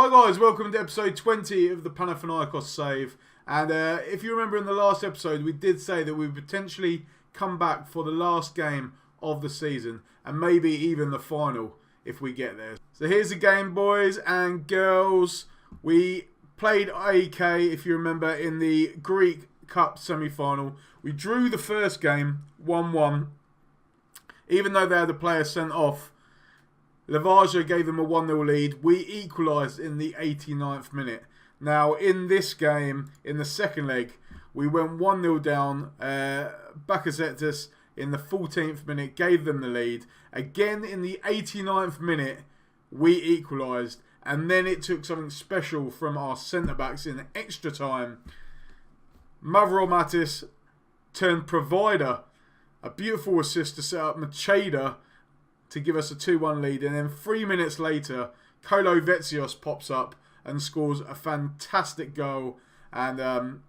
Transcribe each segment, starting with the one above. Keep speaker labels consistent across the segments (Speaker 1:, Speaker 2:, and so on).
Speaker 1: Hi guys, welcome to episode 20 of the Panathinaikos Save. And if you remember in the last episode, we did say that we would potentially come back for the last game of the season. And maybe even the final, if we get there. So here's the game, boys and girls. We played AEK, if you remember, in the Greek Cup semi-final. We drew the first game, 1-1. Even though they had a player sent off, Lavaja gave them a 1-0 lead. We equalised in the 89th minute. Now, in this game, in the second leg, we went 1-0 down. Bakasetas in the 14th minute gave them the lead. Again, in the 89th minute, we equalised. And then it took something special from our centre-backs in extra time. Atromitos turned provider. A beautiful assist to set up Macheda to give us a 2-1 lead. And then 3 minutes later, Kolo Vetsios pops up and scores a fantastic goal. And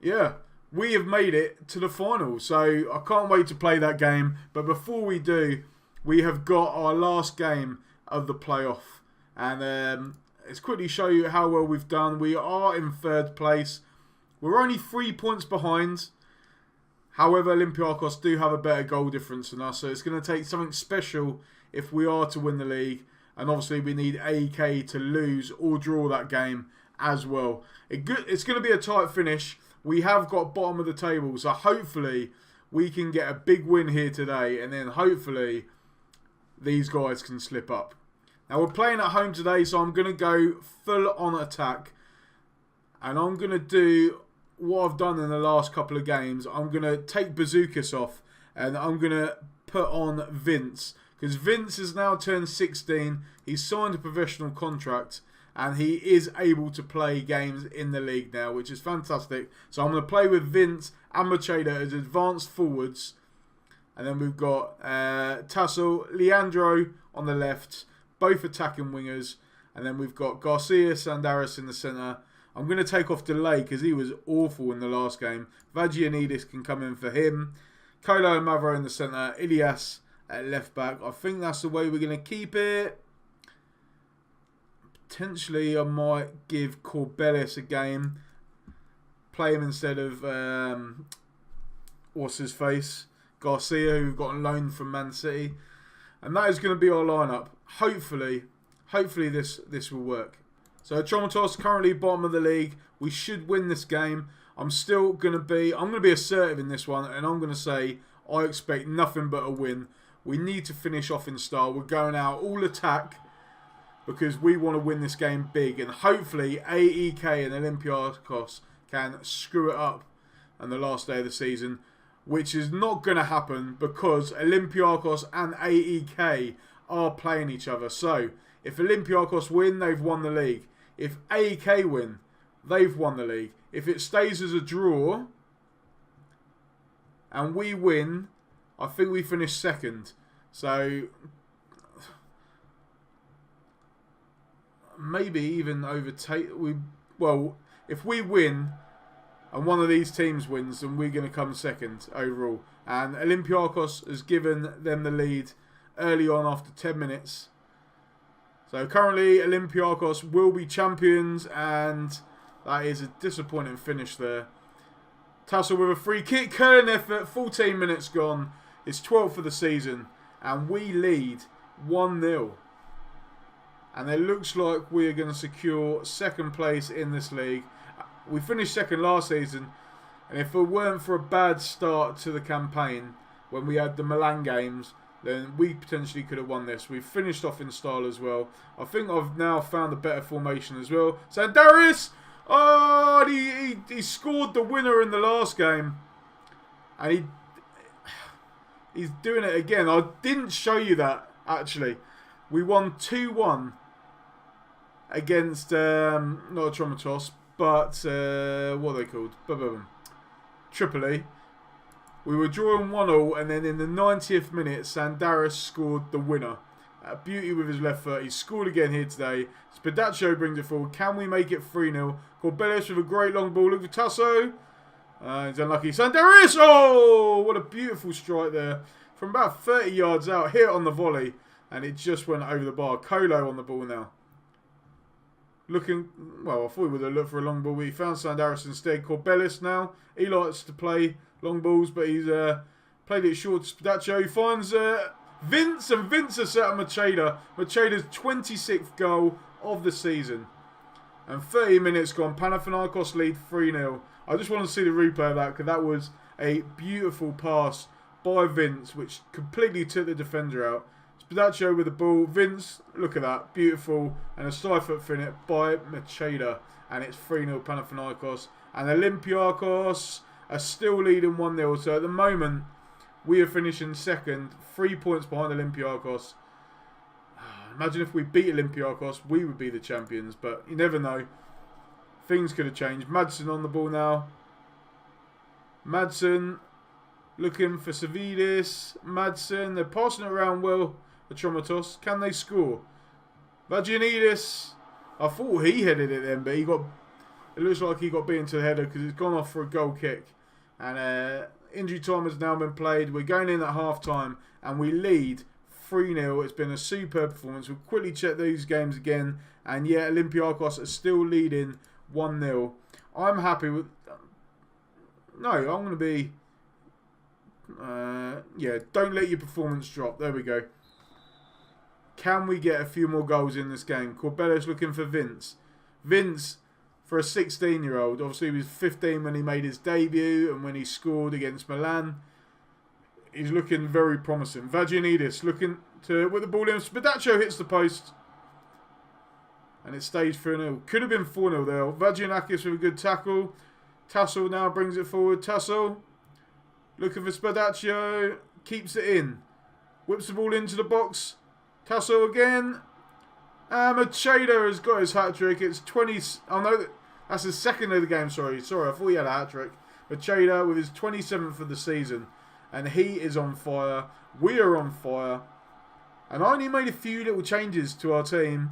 Speaker 1: yeah, we have made it to the final. So I can't wait to play that game. But before we do, we have got our last game of the playoff. And let's quickly show you how well we've done. We are in third place. We're only 3 points behind. However, Olympiacos do have a better goal difference than us, so it's going to take something special if we are to win the league. And obviously, we need AEK to lose or draw that game as well. It's going to be a tight finish. We have got bottom of the table, so hopefully we can get a big win here today, and then hopefully these guys can slip up. Now, we're playing at home today, so I'm going to go full on attack, and I'm going to do what I've done in the last couple of games. I'm going to take Bazookas off and I'm going to put on Vince. Because Vince has now turned 16. He's signed a professional contract and he is able to play games in the league now, which is fantastic. So I'm going to play with Vince and Macheda as advanced forwards. And then we've got Tassel, Leandro on the left, both attacking wingers. And then we've got Garcia and Aris in the centre. I'm going to take off Delay because he was awful in the last game. Vagianidis can come in for him. Kolo and Mavro in the centre. Ilias at left back. I think that's the way we're going to keep it. Potentially I might give Corbelis a game. Play him instead of what's his face? Garcia, who got on loan from Man City. And that is going to be our lineup. Hopefully this will work. So Atromitos currently bottom of the league. We should win this game. I'm going to be assertive in this one, and I'm going to say I expect nothing but a win. We need to finish off in style. We're going out all attack because we want to win this game big, and hopefully AEK and Olympiacos can screw it up on the last day of the season, which is not going to happen because Olympiacos and AEK are playing each other. So if Olympiacos win, they've won the league. If AEK win, they've won the league. If it stays as a draw and we win, I think we finish second. So maybe even overtake. If we win and one of these teams wins, then we're going to come second overall. And Olympiacos has given them the lead early on after 10 minutes. So currently Olympiacos will be champions, and that is a disappointing finish there. Tassel with a free kick, curling effort, 14 minutes gone. It's 12th for the season and we lead 1-0. And it looks like we are going to secure second place in this league. We finished second last season, and if it weren't for a bad start to the campaign when we had the Milan games, then we potentially could have won this. We've finished off in style as well. I think I've now found a better formation as well. Sandaris! Oh, he scored the winner in the last game. And he's doing it again. I didn't show you that, actually. We won 2-1 against, not Atromitos, but, what are they called? Tripoli. We were drawing 1-1, and then in the 90th minute, Sandaris scored the winner. Beauty with his left foot. He scored again here today. Spadaccio brings it forward. Can we make it 3-0? Corbelis with a great long ball. Look for Tasso. He's unlucky. Sandaris! Oh, what a beautiful strike there. From about 30 yards out. Hit on the volley. And it just went over the bar. Kolo on the ball now. looking, well, I thought we would have looked for a long ball, but he found Sandaris instead. Corbelis now. He likes to play long balls, but he's played it short to Spadaccio. He finds Vince, and Vince has set up Macheda. Macheda's 26th goal of the season. And 30 minutes gone. Panathinaikos lead 3-0. I just want to see the replay of that, because that was a beautiful pass by Vince, which completely took the defender out. Spadaccio with the ball. Vince, look at that. Beautiful. And a side foot finish by Macheda. And it's 3-0 Panathinaikos. And Olympiakos are still leading 1-0. So at the moment, we are finishing second. 3 points behind Olympiakos. Imagine if we beat Olympiakos, we would be the champions. But you never know. Things could have changed. Madsen on the ball now. Madsen looking for Savidis. Madsen. They're passing it around well. Atromitos. Can they score? Vagianidis. I thought he headed it then, but he got. It looks like he got beaten to the header because it's gone off for a goal kick. And injury time has now been played. We're going in at half time and we lead 3-0. It's been a superb performance. We'll quickly check these games again. And yeah, Olympiakos are still leading 1-0. I'm happy with. No, I'm going to be. Yeah, don't let your performance drop. There we go. Can we get a few more goals in this game? Corbelis looking for Vince. Vince, for a 16-year-old, obviously he was 15 when he made his debut and when he scored against Milan. He's looking very promising. Vagianidis looking to with the ball in. Spadaccio hits the post. And it stays 3-0. Could have been 4-0 there. Vagianakis with a good tackle. Tassel now brings it forward. Tassel looking for Spadaccio. Keeps it in. Whips the ball into the box. Tassel again. Macheda has got his hat-trick. It's 20... Oh no, that's his second of the game. Sorry, I thought he had a hat-trick. Macheda with his 27th of the season. And he is on fire. We are on fire. And I only made a few little changes to our team.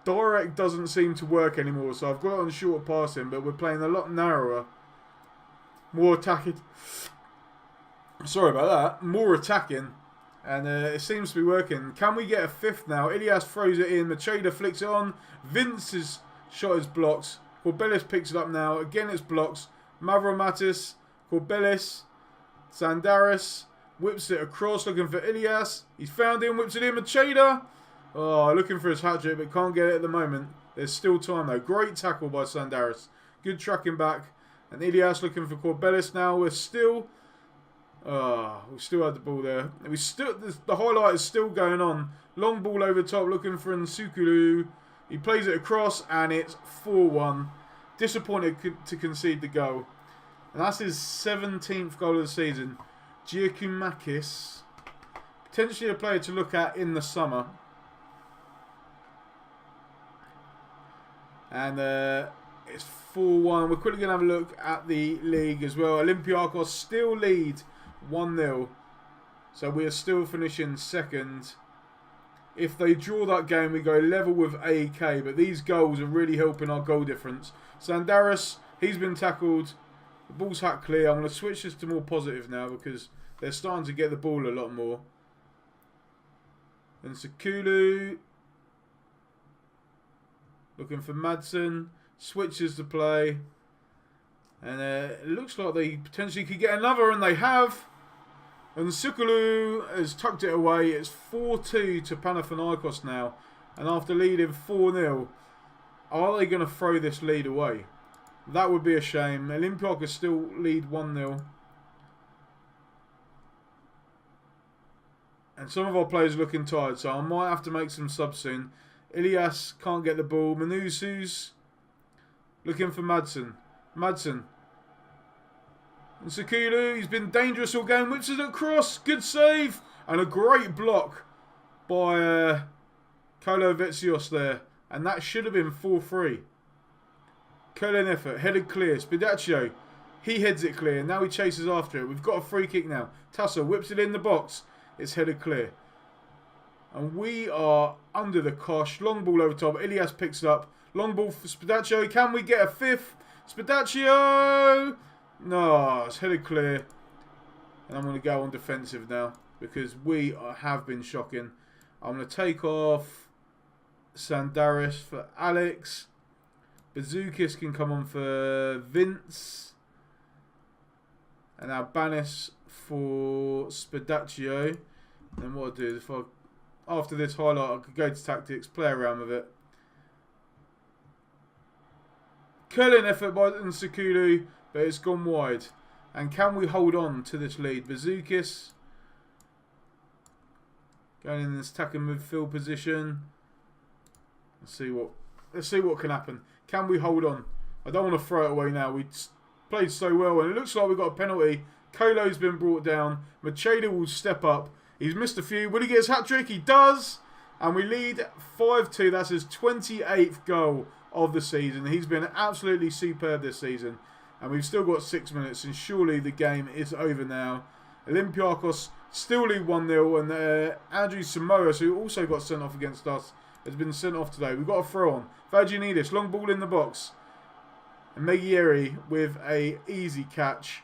Speaker 1: Direct doesn't seem to work anymore, so I've got it on shorter passing, but we're playing a lot narrower. More attacking. Sorry about that. More attacking. And it seems to be working. Can we get a fifth now? Ilias throws it in. Macheda flicks it on. Vince's shot is blocked. Corbelis picks it up now. Again, it's blocked. Mavromatis. Corbelis. Sandaris. Whips it across, looking for Ilias. He's found him. Whips it in. Macheda. Oh, looking for his hat-trick, but can't get it at the moment. There's still time, though. Great tackle by Sandaris. Good tracking back. And Ilias looking for Corbelis now. We still had the ball there. The highlight is still going on. Long ball over top, looking for Nsukulu. He plays it across, and it's 4-1. Disappointed to concede the goal. And that's his 17th goal of the season. Giacomakis. Potentially a player to look at in the summer. And it's 4-1. We're quickly going to have a look at the league as well. Olympiakos still lead 1-0. So we are still finishing second. If they draw that game, we go level with AK. But these goals are really helping our goal difference. Sandaris, he's been tackled. The ball's hat clear. I'm going to switch this to more positive now because they're starting to get the ball a lot more. And Sakulu looking for Madsen. Switches the play. And it looks like they potentially could get another, and they have. And Sakulu has tucked it away. It's 4-2 to Panathinaikos now. And after leading 4-0, are they going to throw this lead away? That would be a shame. Olympiakos still lead 1-0. And some of our players are looking tired, so I might have to make some subs soon. Ilias can't get the ball. Manusu's looking for Madsen. Madsen. And Sakulu, he's been dangerous all game. Whips it across. Good save. And a great block by Kolovetsios there. And that should have been 4-3. Curling effort. Headed clear. Spadaccio. He heads it clear. Now he chases after it. We've got a free kick now. Tassel whips it in the box. It's headed clear. And we are under the cosh. Long ball over top. Ilias picks it up. Long ball for Spadaccio. Can we get a fifth? Spadaccio! No, it's headed clear. And I'm going to go on defensive now because we have been shocking. I'm going to take off Sandaris for Alex. Bazookas can come on for Vince. And Albanis for Spadaccio. And what I'll do is after this highlight, I could go to tactics, play around with it. Curling effort by Nsukulu, but it's gone wide. And can we hold on to this lead? Bazookas going in this attacking midfield position. Let's see what can happen. Can we hold on? I don't want to throw it away now. We played so well, and it looks like we've got a penalty. Kolo's been brought down. Macheda will step up. He's missed a few. Will he get his hat-trick? He does. And we lead 5-2. That's his 28th goal of the season. He's been absolutely superb this season. And we've still got 6 minutes, and surely the game is over now. Olympiacos still lead 1-0, and Andrew Samoas, who also got sent off against us, has been sent off today. We've got a throw on. Vagianidis, long ball in the box. And Megieri with a easy catch.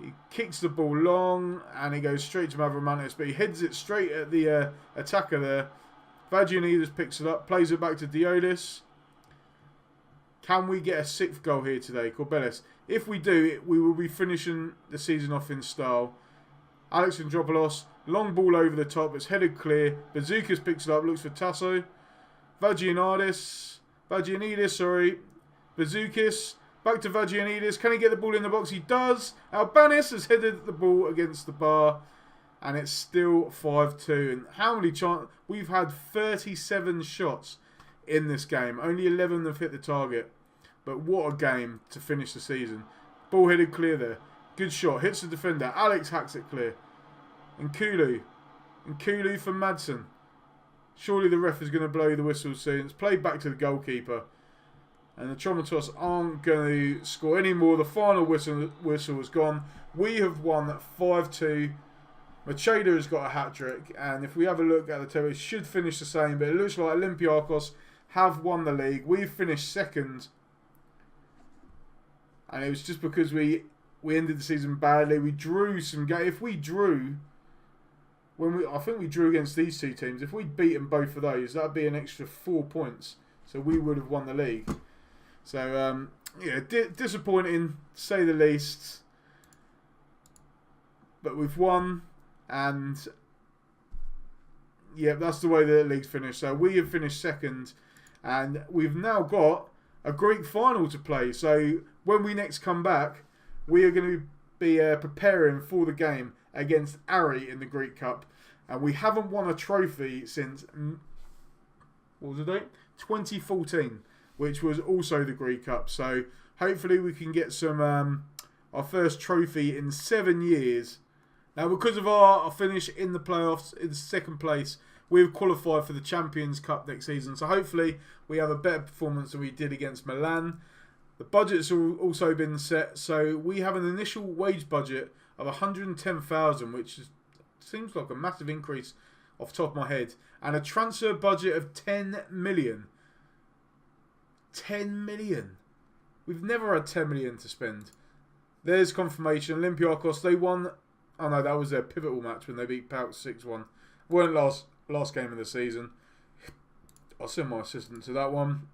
Speaker 1: He kicks the ball long and he goes straight to Mavromantis, but he heads it straight at the attacker there. Vagianidis picks it up, plays it back to Diolis. Can we get a 6th goal here today, Corbelis? If we do, we will be finishing the season off in style. Alex Andropoulos, long ball over the top, it's headed clear. Bazookas picks it up, looks for Tasso. Vagianidis, Bazookas, back to Vagianidis. Can he get the ball in the box? He does. Albanis has headed the ball against the bar. And it's still 5-2. And how many chances? We've had 37 shots in this game. Only 11 have hit the target. But what a game to finish the season. Ball headed clear there. Good shot. Hits the defender. Alex hacks it clear. And Kulu for Madsen. Surely the ref is going to blow the whistle soon. It's played back to the goalkeeper. And the Atromitos aren't going to score any more. The final whistle has gone. We have won 5-2. Macheda has got a hat-trick. And if we have a look at the table, it should finish the same. But it looks like Olympiacos have won the league. We've finished second. And it was just because we ended the season badly. We drew some games. If we drew... I think we drew against these two teams. If we'd beaten both of those, that would be an extra 4 points. So we would have won the league. So, yeah, disappointing, to say the least. But we've won. And, yeah, that's the way the league's finished. So we have finished second. And we've now got a Greek final to play. So when we next come back, we are going to be preparing for the game against Aris in the Greek Cup. And we haven't won a trophy since, what was the date? 2014, which was also the Greek Cup. So hopefully we can get some our first trophy in 7 years. Now, because of our finish in the playoffs in second place, we've qualified for the Champions Cup next season. So hopefully we have a better performance than we did against Milan. The budget's also been set. So we have an initial wage budget of 110,000, which seems like a massive increase off the top of my head. And a transfer budget of 10 million. 10 million. We've never had 10 million to spend. There's confirmation. Olympiacos, they won. Oh no, that was their pivotal match when they beat PAOK 6-1. Weren't last game of the season. I'll send my assistant to that one.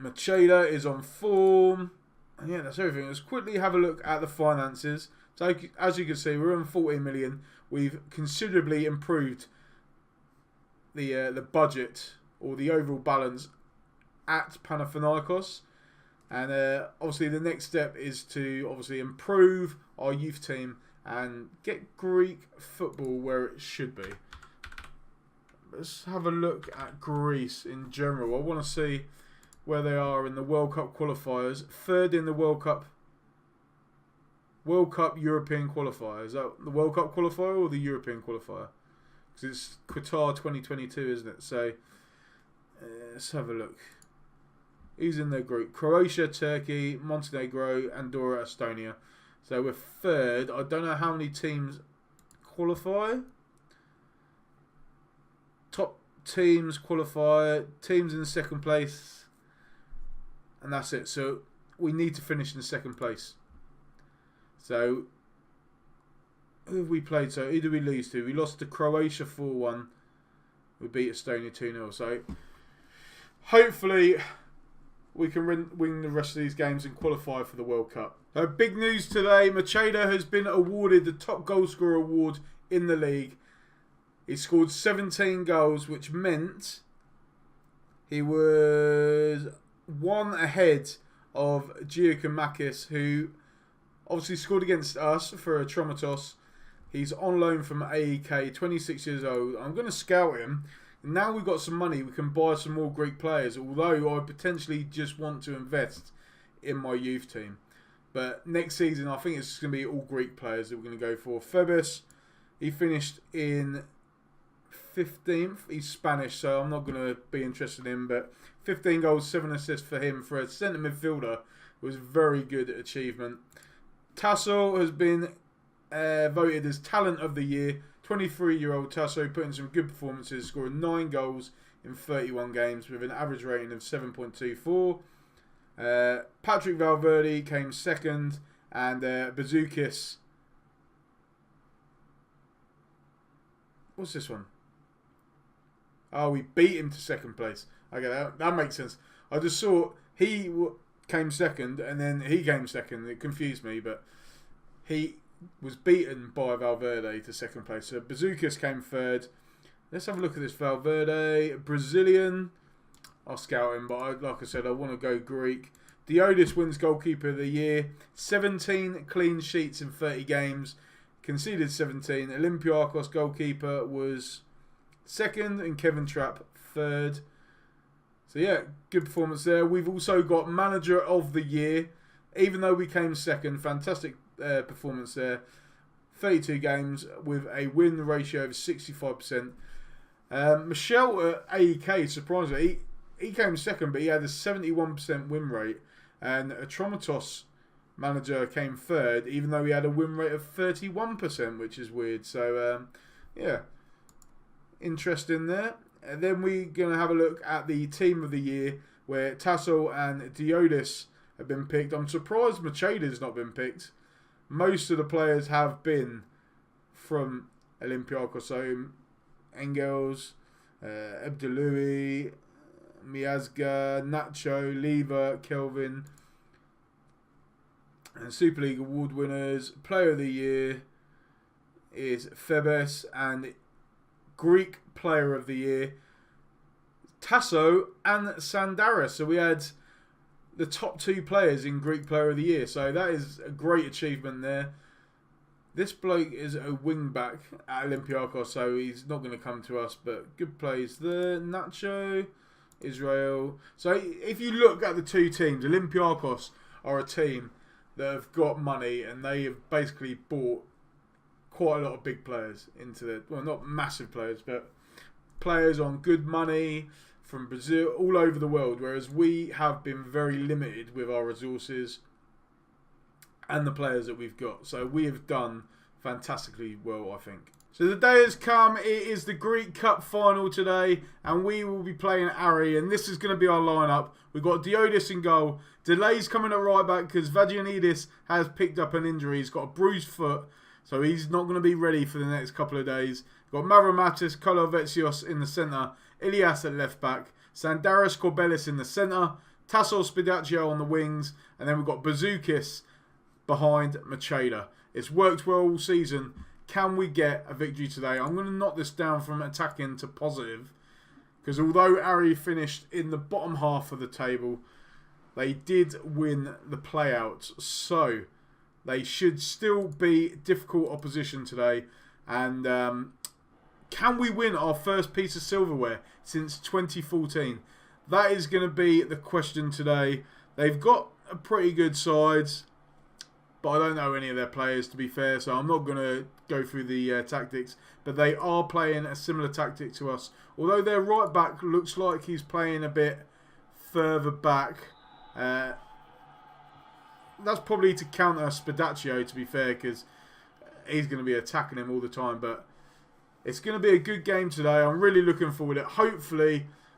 Speaker 1: Macheda is on form. And yeah, that's everything. Let's quickly have a look at the finances. So as you can see, we're on 14 million. We've considerably improved the budget or the overall balance at Panathinaikos. And obviously the next step is to obviously improve our youth team and get Greek football where it should be. Let's have a look at Greece in general. I want to see where they are in the World Cup qualifiers. Third in the World Cup European qualifier. Is that the World Cup qualifier or the European qualifier? Because it's Qatar 2022, isn't it? So let's have a look. Who's in their group? Croatia, Turkey, Montenegro, Andorra, Estonia. So we're third. I don't know how many teams qualify. Top teams qualify. Teams in second place. And that's it. So we need to finish in second place. So who have we played? So who did we lose to? We lost to Croatia 4-1. we beat Estonia 2-0. So hopefully we can win the rest of these games and qualify for the World Cup. Big news today, Macheda has been awarded the top goal scorer award in the league. He scored 17 goals, which meant he was one ahead of Giacomakis, who obviously scored against us for Atromitos. He's on loan from AEK, 26 years old. I'm going to scout him. Now we've got some money, we can buy some more Greek players, although I potentially just want to invest in my youth team. But next season, I think it's going to be all Greek players that we're going to go for. Febes, he finished in 15th. He's Spanish, so I'm not going to be interested in him. But 15 goals, 7 assists for him. For a centre midfielder, it was a very good achievement. Tasso has been voted as Talent of the Year. 23-year-old Tasso put in some good performances, scoring 9 goals in 31 games with an average rating of 7.24. Patrick Valverde came second, and Bazukis. What's this one? Oh, we beat him to second place. Okay, that makes sense. I just saw he came second, and then he came second. It confused me, but he was beaten by Valverde to second place. So Bazukis came third. Let's have a look at this Valverde. Brazilian. I'll scout him, but like I said, I want to go Greek. Diotis wins Goalkeeper of the Year. 17 clean sheets in 30 games. Conceded 17. Olympiakos goalkeeper was second, and Kevin Trapp third. So yeah, good performance there. We've also got Manager of the Year. Even though we came second, fantastic performance there. 32 games with a win ratio of 65%. Michel at AEK, surprisingly, he came second, but he had a 71% win rate. And Atromitos manager came third, even though he had a win rate of 31%, which is weird. So, yeah, interesting there. And then we're going to have a look at the Team of the Year, where Tasso and Diotis have been picked. I'm surprised Macheda's not been picked. Most of the players have been from Olympiakos. So, Engels, Abdeloui, Miazga, Nacho, Lever, Kelvin. And Super League award winners. Player of the Year is Febes, and Greek Player of the Year, Tasso and Sandaris. So we had the top 2 players in Greek Player of the Year. So that is a great achievement there. This bloke is a wing back at Olympiakos, so he's not going to come to us, but good plays there. Nacho, Israel. So if you look at the 2 teams, Olympiakos are a team that have got money, and they have basically bought quite a lot of big players into the, well, not massive players, but players on good money from Brazil, all over the world, whereas we have been very limited with our resources and the players that we've got. So we have done fantastically well, I think. So the day has come. It is the Greek Cup final today, and we will be playing Aris, and this is going to be our lineup. We've got Diotis in goal. Delay's coming at right back because Vagianidis has picked up an injury. He's got a bruised foot, so he's not going to be ready for the next couple of days. We've got Mavromatis, Kolovetsios in the centre, Ilias at left back, Sandaris Corbelis in the centre, Tasso Spidaccio on the wings, and then we've got Bazukis behind Macheda. It's worked well all season. Can we get a victory today? I'm going to knock this down from attacking to positive, because although Aris finished in the bottom half of the table, they did win the play-out. So they should still be difficult opposition today. And can we win our first piece of silverware since 2014? That is going to be the question today. They've got a pretty good side, but I don't know any of their players, to be fair, so I'm not going to go through the tactics. But they are playing a similar tactic to us. Although their right back looks like he's playing a bit further back. That's probably to counter Spidaccio, to be fair, because he's going to be attacking him all the time. But it's going to be a good game today. I'm really looking forward to it.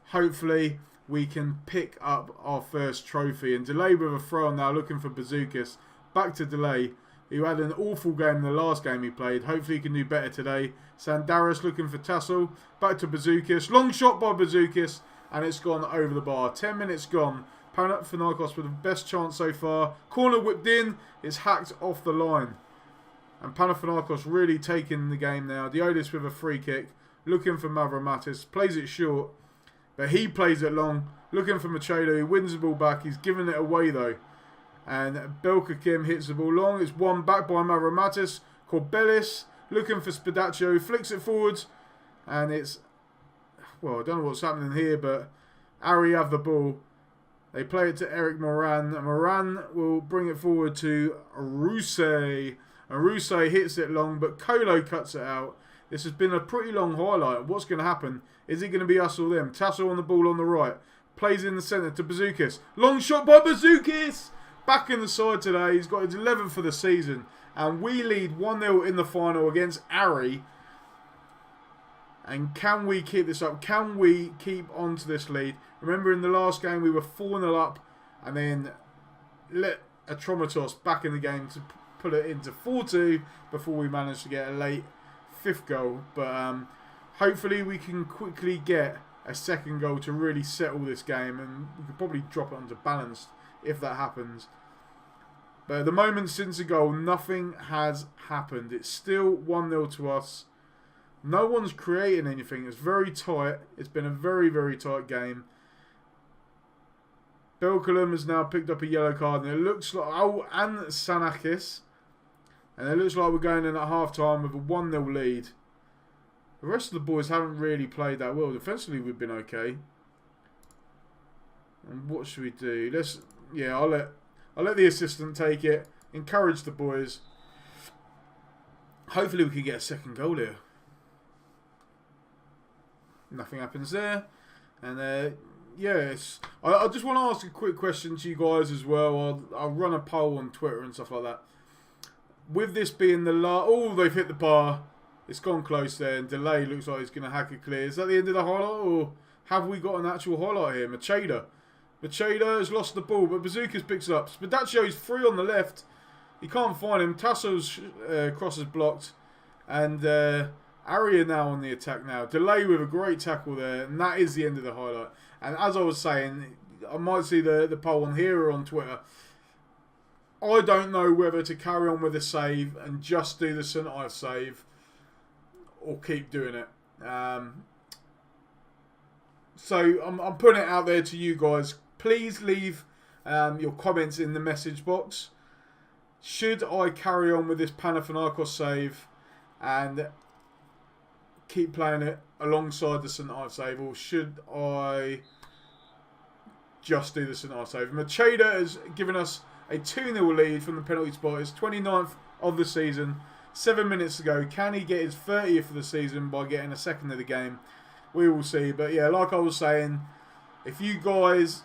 Speaker 1: Hopefully we can pick up our first trophy. And Delay with a throw now, looking for Bazookas. Back to Delay. He had an awful game in the last game he played. Hopefully he can do better today. Sandaris looking for Tassel. Back to Bazookas. Long shot by Bazookas. And it's gone over the bar. 10 minutes gone. Panathinaikos with the best chance so far. Corner whipped in. It's hacked off the line. And Panathinaikos really taking the game now. Aris with a free kick. Looking for Atromitos. Plays it short. But he plays it long. Looking for Machado. He wins the ball back. He's giving it away though. And Belka Kim hits the ball long. It's won back by Atromitos. Corbelis looking for Spedaccio. Flicks it forwards. And it's... Well, I don't know what's happening here, but Aris have the ball. They play it to Eric Moran. And Moran will bring it forward to Ruse. And Ruse hits it long, but Kolo cuts it out. This has been a pretty long highlight. What's going to happen? Is it going to be us or them? Tassel on the ball on the right. Plays in the centre to Bazookas. Long shot by Bazookas! Back in the side today. He's got his 11th for the season. And we lead 1-0 in the final against Aris. And can we keep this up? Can we keep on to this lead? Remember in the last game we were 4-0 up. And then let Atromitos back in the game to put it into 4-2 before we managed to get a late 5th goal. But hopefully we can quickly get a 2nd goal to really settle this game. And we could probably drop it onto balanced if that happens. But at the moment since the goal, nothing has happened. It's still 1-0 to us. No one's creating anything. It's very tight. It's been a very, very tight game. Belkalum has now picked up a yellow card. And it looks like... Oh, and Sanakis. And it looks like we're going in at half-time with a 1-0 lead. The rest of the boys haven't really played that well. Defensively, we've been okay. And what should we do? Let's... Yeah, I'll let the assistant take it. Encourage the boys. Hopefully we can get a 2nd goal here. Nothing happens there. And yes, I just want to ask a quick question to you guys as well. I'll run a poll on Twitter and stuff like that. With this being the last... Oh, they've hit the bar. It's gone close there. And Delay looks like he's going to hack it clear. Is that the end of the highlight? Or have we got an actual highlight here? Machado has lost the ball, but Bazookas picks it up. Spedaccio's free on the left. He can't find him. Tasso's cross is blocked. And Aria now on the attack now. Delay with a great tackle there. And that is the end of the highlight. And as I was saying, I might see the poll on here or on Twitter. I don't know whether to carry on with the save and just do the St. Ives save. Or keep doing it. So I'm putting it out there to you guys. Please leave your comments in the message box. Should I carry on with this Panathinaikos save and keep playing it alongside the St. Ives save, or should I just do the St. Ives save? Machado has given us a 2-0 lead from the penalty spot. It's 29th of the season. 7 minutes to go. Can he get his 30th of the season by getting a 2nd of the game? We will see. But yeah, like I was saying, if you guys...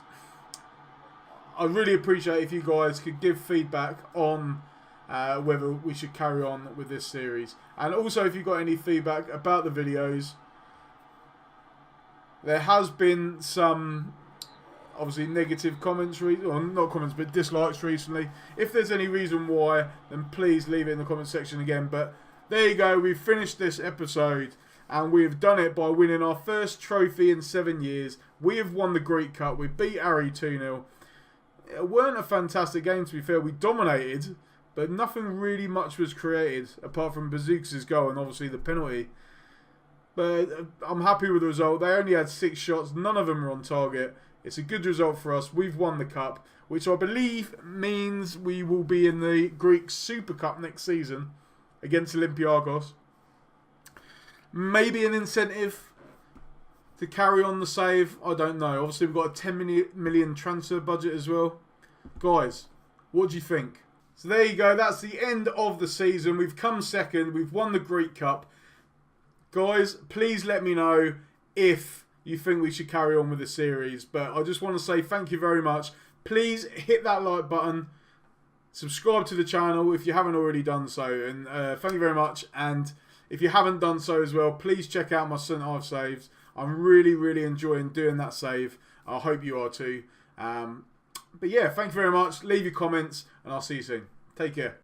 Speaker 1: I'd really appreciate if you guys could give feedback on whether we should carry on with this series. And also if you've got any feedback about the videos. There has been some, obviously, negative comments, or not comments, but dislikes recently. If there's any reason why, then please leave it in the comment section again. But there you go, we've finished this episode. And we've done it by winning our first trophy in 7 years. We have won the Greek Cup. We beat Aris 2-0. It weren't a fantastic game, to be fair. We dominated, but nothing really much was created apart from Bazookas' goal and obviously the penalty. But I'm happy with the result. They only had 6 shots. None of them were on target. It's a good result for us. We've won the cup, which I believe means we will be in the Greek Super Cup next season against Olympiakos. Maybe an incentive to carry on the save. I don't know. Obviously, we've got a 10 million transfer budget as well. Guys, what do you think? So there you go. That's the end of the season. We've come 2nd. We've won the Greek Cup. Guys, please let me know if you think we should carry on with the series. But I just want to say thank you very much. Please hit that like button. Subscribe to the channel if you haven't already done so. And thank you very much. And if you haven't done so as well, please check out my St. Ives saves. I'm really, really enjoying doing that save. I hope you are too. But yeah, thank you very much. Leave your comments and I'll see you soon. Take care.